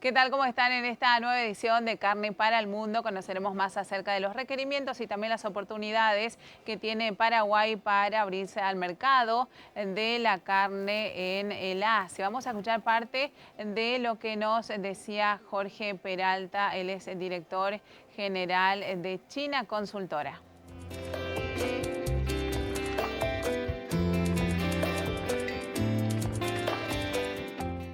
¿Qué tal? ¿Cómo están? En esta nueva edición de Carne para el Mundo conoceremos más acerca de los requerimientos y también las oportunidades que tiene Paraguay para abrirse al mercado de la carne en el Asia. Vamos a escuchar parte de lo que nos decía Jorge Peralta, él es el director general de China Consultora.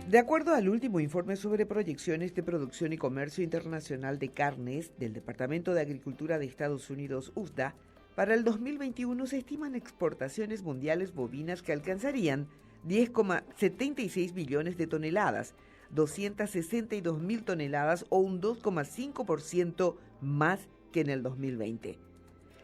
De acuerdo al último informe sobre proyecciones de producción y comercio internacional de carnes del Departamento de Agricultura de Estados Unidos, USDA, para el 2021 se estiman exportaciones mundiales bovinas que alcanzarían 10,76 billones de toneladas, 262 mil toneladas o un 2,5% más que en el 2020.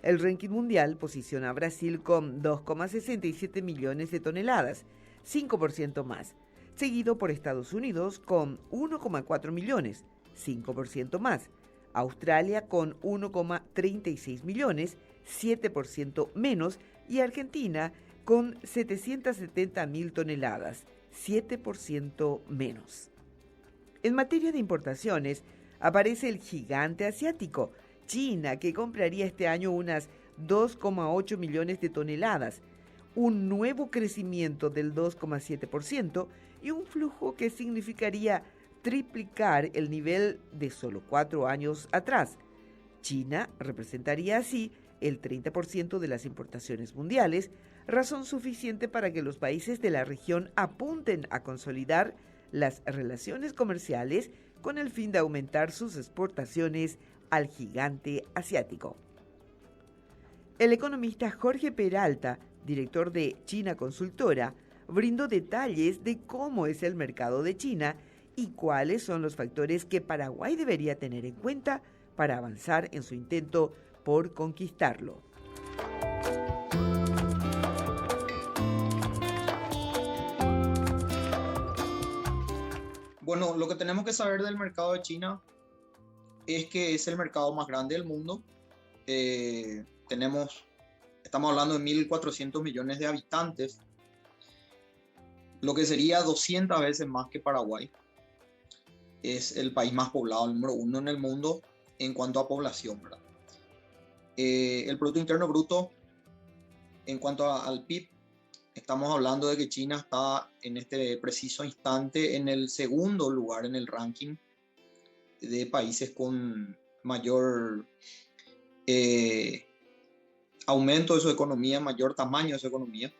El ranking mundial posiciona a Brasil con 2,67 millones de toneladas, 5% más, seguido por Estados Unidos con 1,4 millones, 5% más, Australia con 1,36 millones, 7% menos, y Argentina con 770 mil toneladas, 7% menos. En materia de importaciones, aparece el gigante asiático, China, que compraría este año unas 2,8 millones de toneladas, un nuevo crecimiento del 2,7% y un flujo que significaría triplicar el nivel de solo 4 años atrás. China representaría así el 30% de las importaciones mundiales, razón suficiente para que los países de la región apunten a consolidar las relaciones comerciales con el fin de aumentar sus exportaciones al gigante asiático. El economista Jorge Peralta, director de China Consultora, brindó detalles de cómo es el mercado de China y cuáles son los factores que Paraguay debería tener en cuenta para avanzar en su intento por conquistarlo. Bueno, lo que tenemos que saber del mercado de China es que es el mercado más grande del mundo. Estamos hablando de 1.400 millones de habitantes, lo que sería 200 veces más que Paraguay. Es el país más poblado, el número uno en el mundo en cuanto a población, ¿verdad? El Producto Interno Bruto, en cuanto al PIB, estamos hablando de que China está en este preciso instante en el segundo lugar en el ranking de países con mayor aumento de su economía, mayor tamaño de su economía,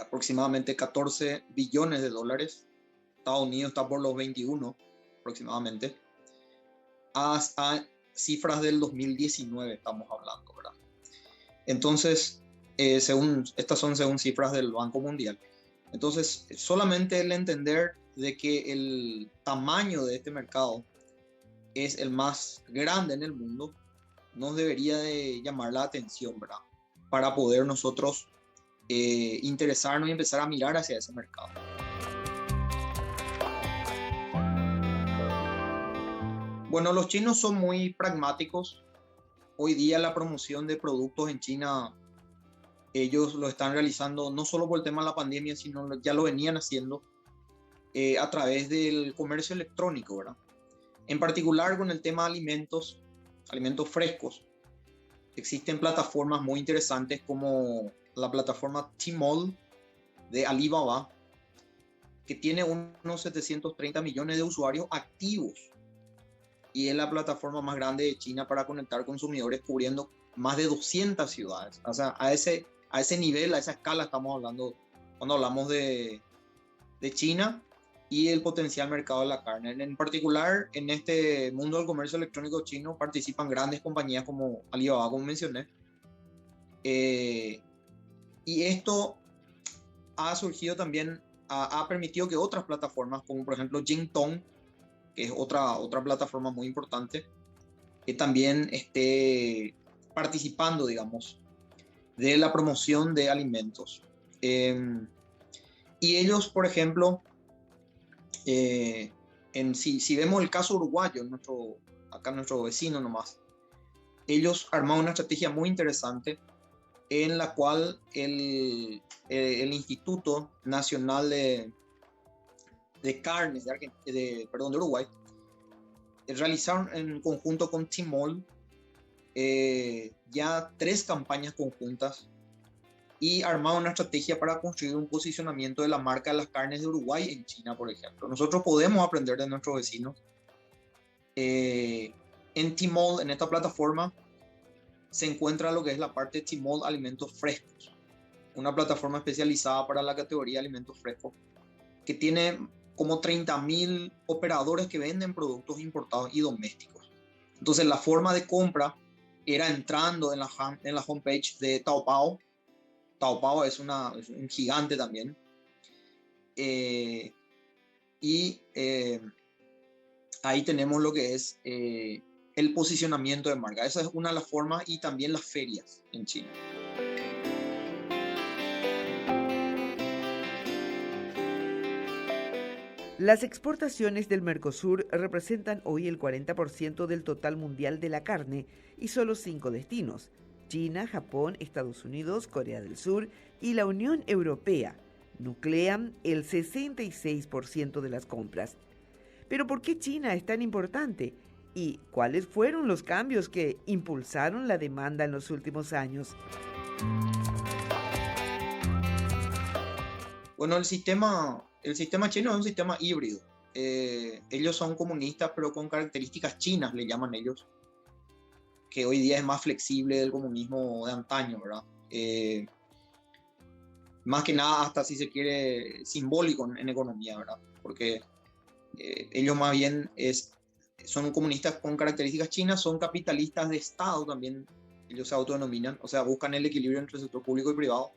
aproximadamente 14 billones de dólares. Estados Unidos está por los 21 aproximadamente, hasta cifras del 2019 estamos hablando, ¿verdad? Entonces, estas son según cifras del Banco Mundial. Entonces, solamente el entender de que el tamaño de este mercado es el más grande en el mundo, nos debería de llamar la atención, ¿verdad? Para poder nosotros interesarnos y empezar a mirar hacia ese mercado. Bueno, los chinos son muy pragmáticos. Hoy día la promoción de productos en China, ellos lo están realizando no solo por el tema de la pandemia, sino ya lo venían haciendo a través del comercio electrónico, ¿verdad? En particular con el tema de alimentos frescos. Existen plataformas muy interesantes como la plataforma Tmall de Alibaba, que tiene unos 730 millones de usuarios activos y es la plataforma más grande de China para conectar consumidores cubriendo más de 200 ciudades. O sea, a ese nivel, a esa escala estamos hablando cuando hablamos de China y el potencial mercado de la carne. En particular, en este mundo del comercio electrónico chino participan grandes compañías como Alibaba, como mencioné. Y esto ha surgido también, ha permitido que otras plataformas, como por ejemplo Jingtong, que es otra plataforma muy importante, que también esté participando, digamos, de la promoción de alimentos. Y ellos, por ejemplo, si vemos el caso uruguayo, acá nuestro vecino nomás, ellos armaron una estrategia muy interesante en la cual el Instituto Nacional de Carnes de Uruguay, realizaron en conjunto con Tmall ya 3 campañas conjuntas y armaron una estrategia para construir un posicionamiento de la marca de las carnes de Uruguay en China, por ejemplo. Nosotros podemos aprender de nuestros vecinos. En Tmall, en esta plataforma, se encuentra lo que es la parte de Tmall Alimentos Frescos, una plataforma especializada para la categoría de alimentos frescos, que tiene como 30.000 operadores que venden productos importados y domésticos. Entonces la forma de compra era entrando en la homepage de Taobao. Taobao es un gigante también. Ahí tenemos lo que es el posicionamiento de marca. Esa es una de las formas, y también las ferias en China. Las exportaciones del Mercosur representan hoy el 40% del total mundial de la carne y solo 5 destinos: China, Japón, Estados Unidos, Corea del Sur y la Unión Europea nuclean el 66% de las compras. Pero ¿por qué China es tan importante? ¿Y cuáles fueron los cambios que impulsaron la demanda en los últimos años? Bueno, el sistema chino es un sistema híbrido. Ellos son comunistas, pero con características chinas, le llaman ellos, que hoy día es más flexible del comunismo de antaño, ¿verdad? Más que nada, hasta si se quiere, simbólico en economía, ¿verdad? Porque ellos más bien son comunistas con características chinas, son capitalistas de Estado también, ellos se autodenominan, o sea, buscan el equilibrio entre el sector público y privado,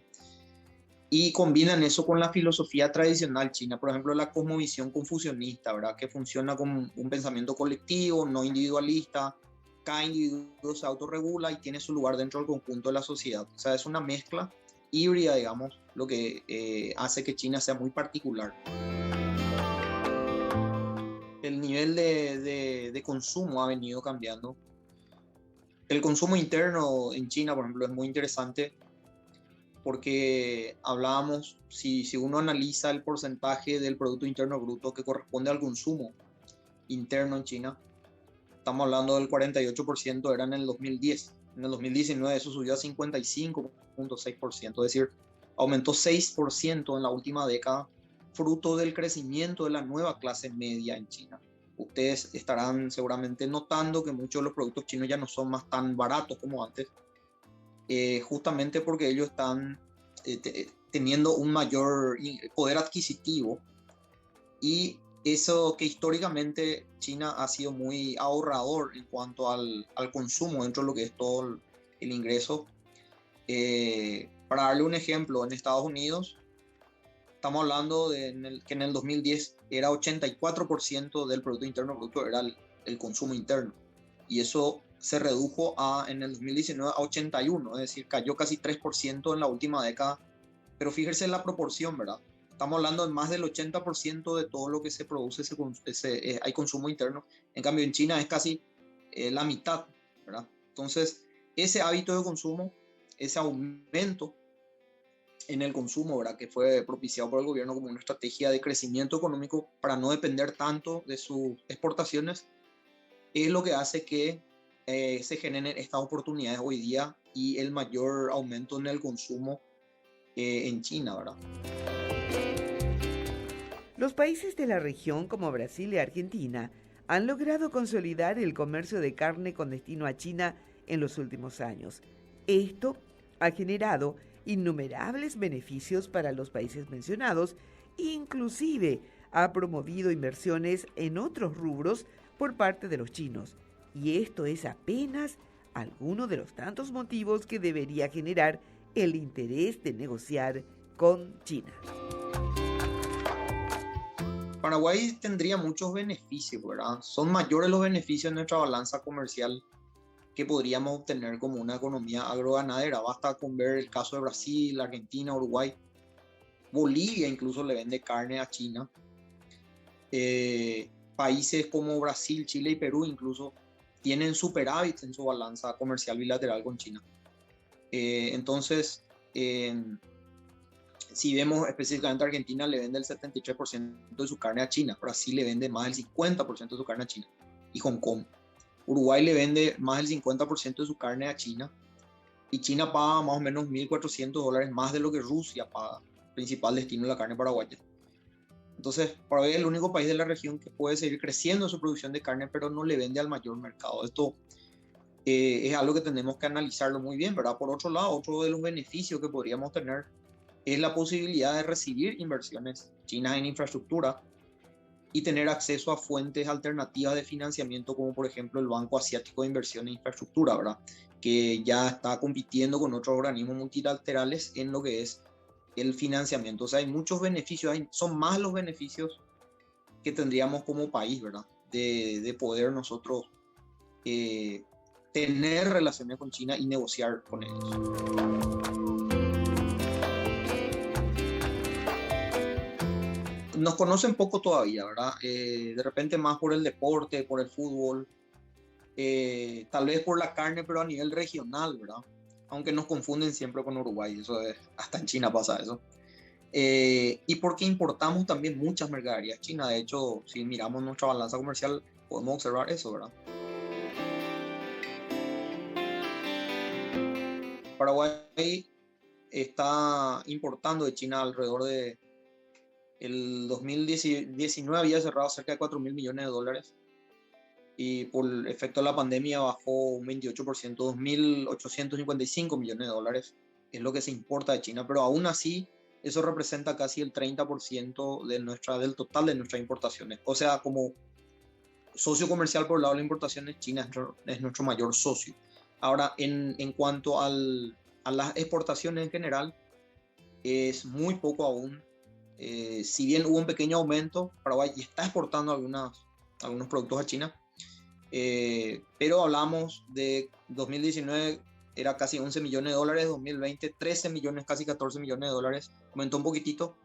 y combinan eso con la filosofía tradicional china, por ejemplo, la cosmovisión confucionista, ¿verdad? Que funciona con un pensamiento colectivo, no individualista. Cada individuo se autorregula y tiene su lugar dentro del conjunto de la sociedad. O sea, es una mezcla híbrida, digamos, lo que hace que China sea muy particular. El nivel de consumo ha venido cambiando. El consumo interno en China, por ejemplo, es muy interesante, porque hablábamos, si uno analiza el porcentaje del Producto Interno Bruto que corresponde al consumo interno en China, estamos hablando del 48%, era en el 2010. En el 2019 eso subió a 55.6%, es decir, aumentó 6% en la última década, fruto del crecimiento de la nueva clase media en China. Ustedes estarán seguramente notando que muchos de los productos chinos ya no son más tan baratos como antes, justamente porque ellos están teniendo un mayor poder adquisitivo, y eso que históricamente China ha sido muy ahorrador en cuanto al consumo dentro de lo que es todo el ingreso. Para darle un ejemplo, en Estados Unidos estamos hablando de que en el 2010 era 84% del Producto Interno Bruto era el consumo interno, y eso se redujo en el 2019 a 81%, es decir, cayó casi 3% en la última década. Pero fíjense en la proporción, ¿verdad? Estamos hablando de más del 80% de todo lo que se produce hay consumo interno. En cambio, en China es casi la mitad, ¿verdad? Entonces, ese hábito de consumo, ese aumento en el consumo, ¿verdad?, que fue propiciado por el gobierno como una estrategia de crecimiento económico para no depender tanto de sus exportaciones, es lo que hace que se generen estas oportunidades hoy día y el mayor aumento en el consumo en China, ¿verdad? Los países de la región, como Brasil y Argentina, han logrado consolidar el comercio de carne con destino a China en los últimos años. Esto ha generado innumerables beneficios para los países mencionados, inclusive ha promovido inversiones en otros rubros por parte de los chinos. Y esto es apenas alguno de los tantos motivos que debería generar el interés de negociar con China. Paraguay tendría muchos beneficios, ¿verdad? Son mayores los beneficios en nuestra balanza comercial que podríamos obtener como una economía agroganadera. Basta con ver el caso de Brasil, Argentina, Uruguay. Bolivia incluso le vende carne a China. Países como Brasil, Chile y Perú incluso tienen superávit en su balanza comercial bilateral con China. Entonces, Si vemos específicamente Argentina le vende el 73% de su carne a China, Brasil le vende más del 50% de su carne a China y Hong Kong. Uruguay le vende más del 50% de su carne a China y China paga más o menos $1.400 más de lo que Rusia paga, principal destino de la carne paraguaya. Entonces, Paraguay es el único país de la región que puede seguir creciendo su producción de carne, pero no le vende al mayor mercado. Esto es algo que tenemos que analizarlo muy bien, ¿verdad? Por otro lado, otro de los beneficios que podríamos tener es la posibilidad de recibir inversiones chinas en infraestructura y tener acceso a fuentes alternativas de financiamiento, como por ejemplo el Banco Asiático de Inversión en Infraestructura, ¿verdad? Que ya está compitiendo con otros organismos multilaterales en lo que es el financiamiento. O sea, hay muchos beneficios, son más los beneficios que tendríamos como país, ¿verdad? De poder nosotros tener relaciones con China y negociar con ellos. Nos conocen poco todavía, ¿verdad? De repente más por el deporte, por el fútbol, tal vez por la carne, pero a nivel regional, ¿verdad? Aunque nos confunden siempre con Uruguay, eso es, hasta en China pasa eso. Y porque importamos también muchas mercaderías chinas. De hecho, si miramos nuestra balanza comercial, podemos observar eso, ¿verdad? Paraguay está importando de China alrededor de... El 2019 había cerrado cerca de 4.000 millones de dólares y por el efecto de la pandemia bajó un 28%, 2.855 millones de dólares es lo que se importa de China, pero aún así eso representa casi el 30% del total de nuestras importaciones. O sea, como socio comercial por el lado de las importaciones, China es nuestro mayor socio. Ahora, en cuanto a las exportaciones en general, es muy poco aún. Si bien hubo un pequeño aumento, Paraguay está exportando algunos productos a China, pero hablamos de 2019 era casi 11 millones de dólares, 2020 13 millones, casi 14 millones de dólares, aumentó un poquitito,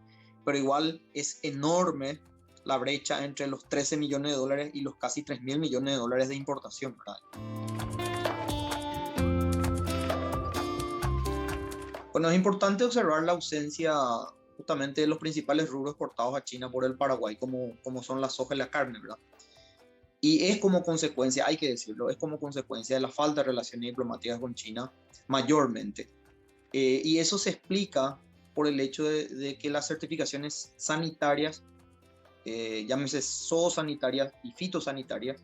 pero igual es enorme la brecha entre los 13 millones de dólares y los casi 3.000 millones de dólares de importación, ¿verdad? Bueno, es importante observar la ausencia justamente de los principales rubros exportados a China por el Paraguay, como son la soja y la carne, ¿verdad? Y es como consecuencia, hay que decirlo, es como consecuencia de la falta de relaciones diplomáticas con China, mayormente. Y eso se explica por el hecho de que las certificaciones sanitarias, llámese zoosanitarias y fitosanitarias,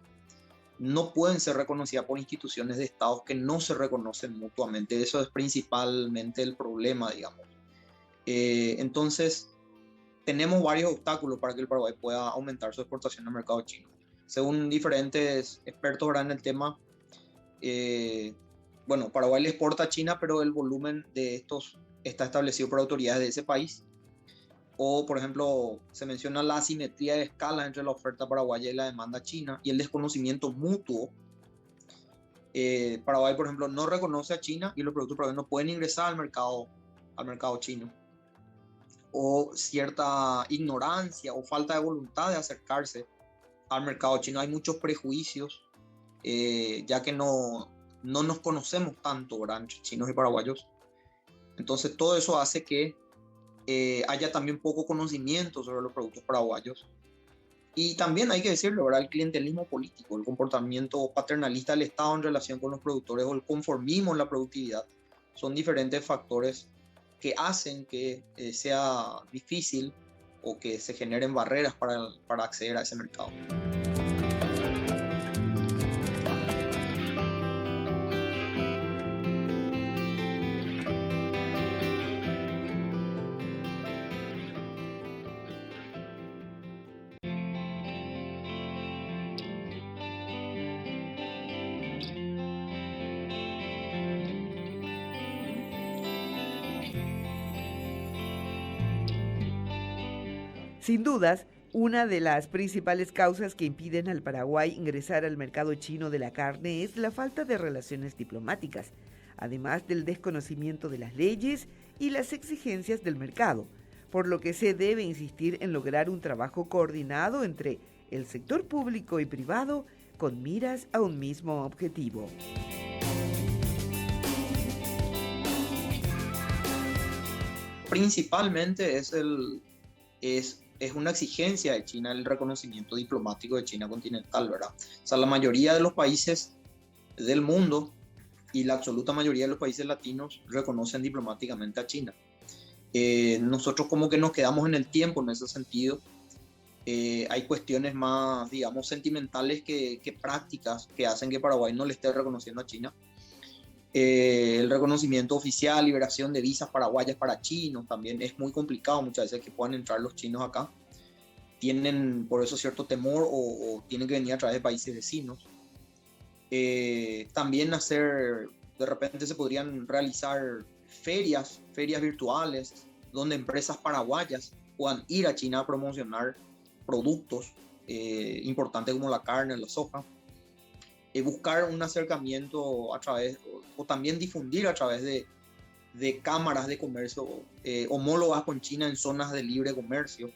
no pueden ser reconocidas por instituciones de estados que no se reconocen mutuamente. Eso es principalmente el problema, digamos. Entonces, tenemos varios obstáculos para que el Paraguay pueda aumentar su exportación al mercado chino. Según diferentes expertos en el tema, bueno, Paraguay le exporta a China, pero el volumen de estos está establecido por autoridades de ese país. O, por ejemplo, se menciona la asimetría de escala entre la oferta paraguaya y la demanda china y el desconocimiento mutuo. Paraguay, por ejemplo, no reconoce a China y los productos paraguayos no pueden ingresar al mercado chino. O cierta ignorancia o falta de voluntad de acercarse al mercado chino. Hay muchos prejuicios, ya que no nos conocemos tanto, ¿verdad?, entre chinos y paraguayos. Entonces todo eso hace que haya también poco conocimiento sobre los productos paraguayos. Y también hay que decirlo, ¿verdad?, el clientelismo político, el comportamiento paternalista del Estado en relación con los productores o el conformismo en la productividad son diferentes factores que hacen que sea difícil o que se generen barreras para acceder a ese mercado. Sin dudas, una de las principales causas que impiden al Paraguay ingresar al mercado chino de la carne es la falta de relaciones diplomáticas, además del desconocimiento de las leyes y las exigencias del mercado, por lo que se debe insistir en lograr un trabajo coordinado entre el sector público y privado con miras a un mismo objetivo. principalmente es una exigencia de China el reconocimiento diplomático de China continental, ¿verdad? O sea, la mayoría de los países del mundo y la absoluta mayoría de los países latinos reconocen diplomáticamente a China. Nosotros como que nos quedamos en el tiempo en ese sentido. Hay cuestiones más, digamos, sentimentales que prácticas que hacen que Paraguay no le esté reconociendo a China. El reconocimiento oficial, liberación de visas paraguayas para chinos, también es muy complicado muchas veces que puedan entrar los chinos acá. Tienen por eso cierto temor o tienen que venir a través de países vecinos. También de repente se podrían realizar ferias virtuales, donde empresas paraguayas puedan ir a China a promocionar productos importantes como la carne, la soja. Buscar un acercamiento a través, o también difundir a través de cámaras de comercio homólogas con China en zonas de libre comercio,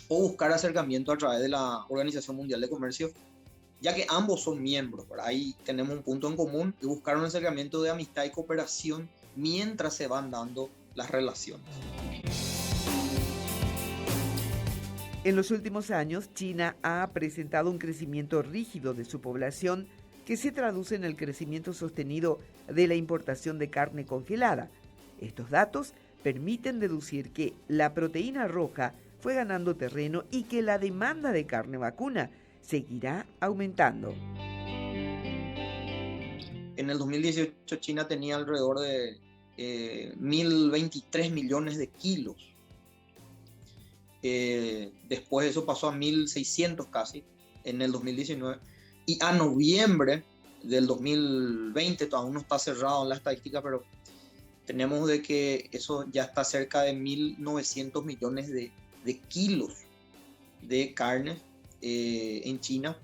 o buscar acercamiento a través de la Organización Mundial de Comercio, ya que ambos son miembros, ¿verdad? Ahí tenemos un punto en común, y buscar un acercamiento de amistad y cooperación mientras se van dando las relaciones. En los últimos años, China ha presentado un crecimiento rígido de su población que se traduce en el crecimiento sostenido de la importación de carne congelada. Estos datos permiten deducir que la proteína roja fue ganando terreno y que la demanda de carne vacuna seguirá aumentando. En el 2018 China tenía alrededor de 1.023 millones de kilos. Después eso pasó a 1.600 casi en el 2019. Y a noviembre del 2020, aún no está cerrado en la estadística, pero tenemos de que eso ya está cerca de 1.900 millones de kilos de carne en China.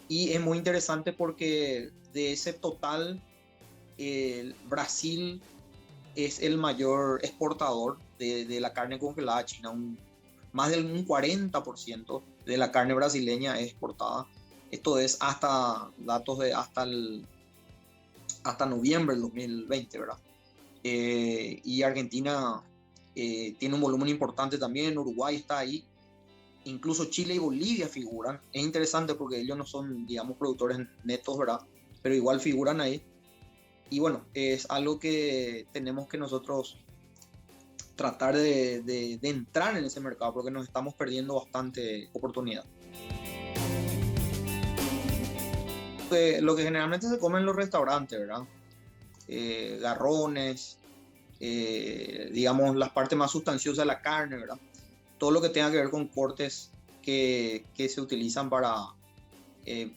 Y es muy interesante porque de ese total, Brasil es el mayor exportador de la carne congelada a China. Más del 40% de la carne brasileña es exportada. Esto es hasta datos de hasta noviembre del 2020, ¿verdad? Y Argentina tiene un volumen importante también, Uruguay está ahí, incluso Chile y Bolivia figuran. Es interesante porque ellos no son, digamos, productores netos, ¿verdad? Pero igual figuran ahí. Y bueno, es algo que tenemos que nosotros tratar de entrar en ese mercado, porque nos estamos perdiendo bastante oportunidad. Lo que generalmente se come en los restaurantes, ¿verdad? Garrones, digamos, las partes más sustanciosas de la carne, ¿verdad? Todo lo que tenga que ver con cortes que se utilizan para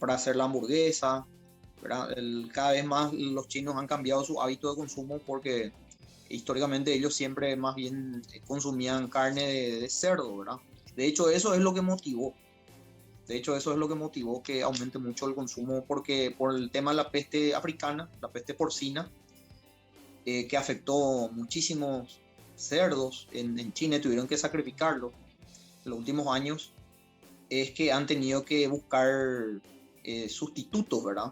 hacer la hamburguesa, ¿verdad? Cada vez más los chinos han cambiado su hábito de consumo porque históricamente ellos siempre más bien consumían carne de cerdo, ¿verdad? De hecho, eso es lo que motivó. Que aumente mucho el consumo, porque por el tema de la peste africana, la peste porcina, que afectó muchísimos cerdos en China y tuvieron que sacrificarlo en los últimos años, es que han tenido que buscar sustitutos, ¿verdad?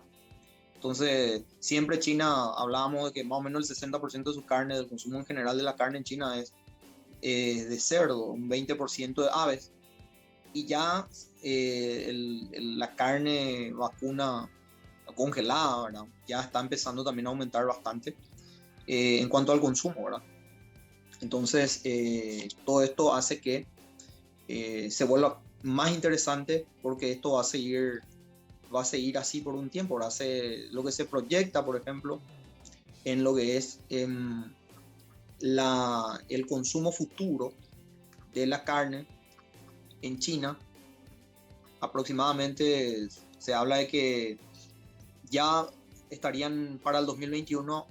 Entonces, siempre China, hablábamos de que más o menos el 60% de su carne, del consumo en general de la carne en China es de cerdo, un 20% de aves. Y ya la carne vacuna congelada, ¿verdad? Ya está empezando también a aumentar bastante en cuanto al consumo, ¿verdad? Entonces, todo esto hace que se vuelva más interesante, porque esto va a seguir así por un tiempo. Ahora lo que se proyecta, por ejemplo, en lo que es el consumo futuro de la carne en China, aproximadamente se habla de que ya estarían para el 2021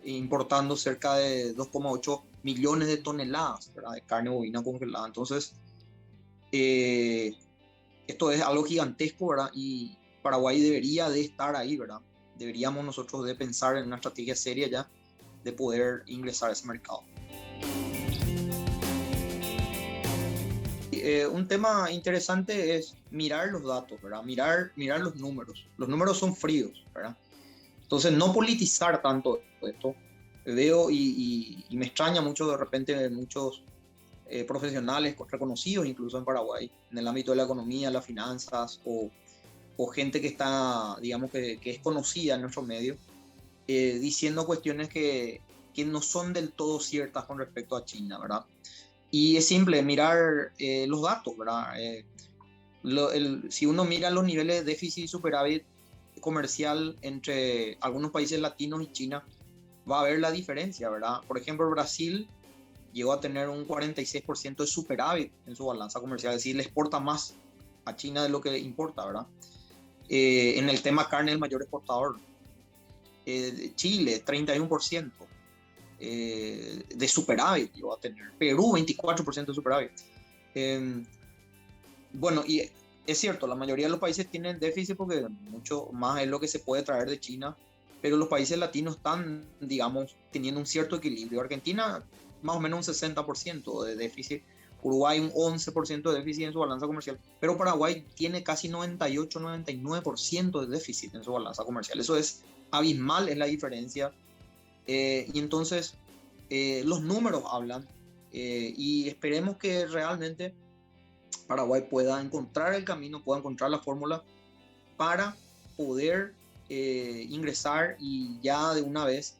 importando cerca de 2,8 millones de toneladas, ¿verdad?, de carne bovina congelada. Entonces, esto es algo gigantesco, ¿verdad? Y Paraguay debería de estar ahí, ¿verdad? Deberíamos nosotros de pensar en una estrategia seria ya de poder ingresar a ese mercado. Un tema interesante es mirar los datos, ¿verdad? Mirar los números. Los números son fríos, ¿verdad? Entonces, no politizar tanto esto. veo y me extraña mucho de repente muchos profesionales reconocidos incluso en Paraguay, en el ámbito de la economía, las finanzas o gente que está, digamos, que es conocida en nuestro medio, diciendo cuestiones que no son del todo ciertas con respecto a China, ¿verdad? Y es simple mirar los datos, ¿verdad? Si uno mira los niveles de déficit y superávit comercial entre algunos países latinos y China, va a ver la diferencia, ¿verdad? Por ejemplo, Brasil llegó a tener un 46% de superávit en su balanza comercial, es decir, le exporta más a China de lo que importa, ¿verdad? En el tema carne, el mayor exportador. Chile, 31% de superávit llegó a tener. Perú, 24% de superávit. Bueno, y es cierto, la mayoría de los países tienen déficit porque mucho más es lo que se puede traer de China, pero los países latinos están, digamos, teniendo un cierto equilibrio. Argentina, más o menos un 60% de déficit. Uruguay un 11% de déficit en su balanza comercial, pero Paraguay tiene casi 98-99% de déficit en su balanza comercial. Eso es abismal, es la diferencia. Y entonces los números hablan y esperemos que realmente Paraguay pueda encontrar el camino, pueda encontrar la fórmula para poder ingresar y ya de una vez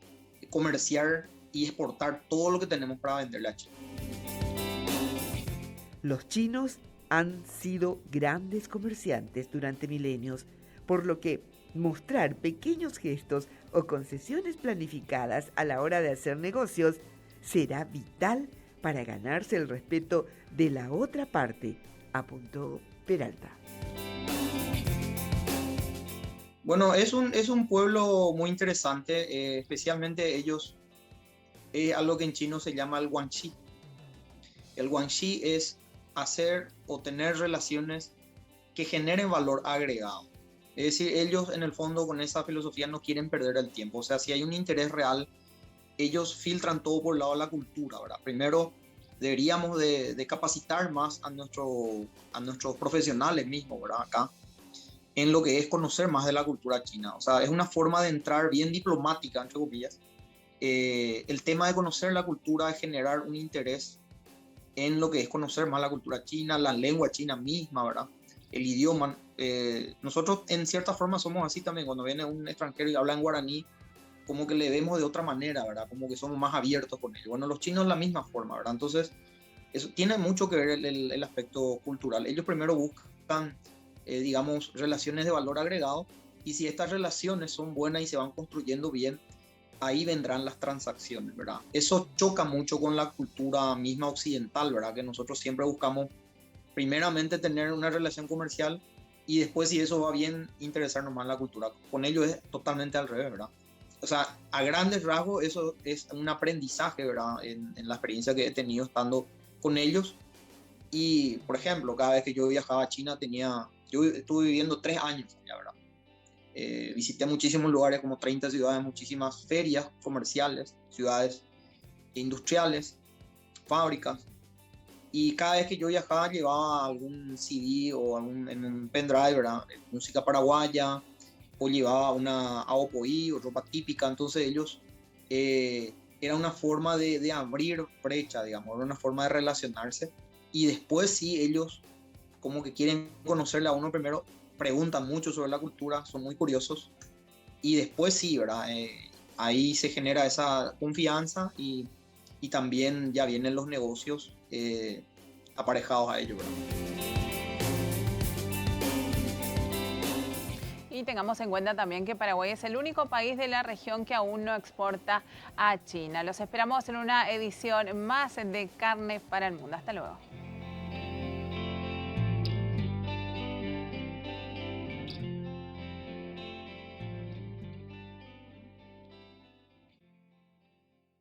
comerciar y exportar todo lo que tenemos para venderle a China. Los chinos han sido grandes comerciantes durante milenios, por lo que mostrar pequeños gestos o concesiones planificadas a la hora de hacer negocios será vital para ganarse el respeto de la otra parte, apuntó Peralta. Bueno, es un pueblo muy interesante, especialmente ellos, algo que en chino se llama el guanxi. El guanxi es hacer o tener relaciones que generen valor agregado. Es decir, ellos en el fondo con esa filosofía no quieren perder el tiempo. O sea, si hay un interés real, ellos filtran todo por el lado de la cultura, ¿verdad? Primero, deberíamos de capacitar más a nuestros profesionales mismos, ¿verdad? Acá, en lo que es conocer más de la cultura china. O sea, es una forma de entrar bien diplomática, entre comillas. El tema de conocer la cultura, es generar un interés en lo que es conocer más la cultura china, la lengua china misma, ¿verdad? El idioma. Nosotros en cierta forma somos así también. Cuando viene un extranjero y habla en guaraní, como que le vemos de otra manera, ¿verdad? Como que somos más abiertos con ellos. Bueno, los chinos la misma forma, ¿verdad? Entonces, eso tiene mucho que ver el aspecto cultural. Ellos primero buscan, digamos, relaciones de valor agregado, y si estas relaciones son buenas y se van construyendo bien, ahí vendrán las transacciones, ¿verdad? Eso choca mucho con la cultura misma occidental, ¿verdad? Que nosotros siempre buscamos primeramente tener una relación comercial y después, si eso va bien, interesarnos más en la cultura. Con ellos es totalmente al revés, ¿verdad? O sea, a grandes rasgos eso es un aprendizaje, ¿verdad? En la experiencia que he tenido estando con ellos. Y, por ejemplo, cada vez que yo viajaba a China yo estuve viviendo 3 años allá, ¿verdad? Visité muchísimos lugares, como 30 ciudades, muchísimas ferias comerciales, ciudades industriales, fábricas. Y cada vez que yo viajaba llevaba algún CD o en un pendrive, ¿verdad? Música paraguaya, o llevaba una aopoí o ropa típica. Entonces ellos, era una forma de abrir brecha, digamos, era una forma de relacionarse. Y después sí, ellos como que quieren conocerle a uno primero, preguntan mucho sobre la cultura, son muy curiosos. Y después sí, ¿verdad? Ahí se genera esa confianza y también ya vienen los negocios aparejados a ello, ¿verdad? Y tengamos en cuenta también que Paraguay es el único país de la región que aún no exporta a China. Los esperamos en una edición más de Carne para el Mundo. Hasta luego.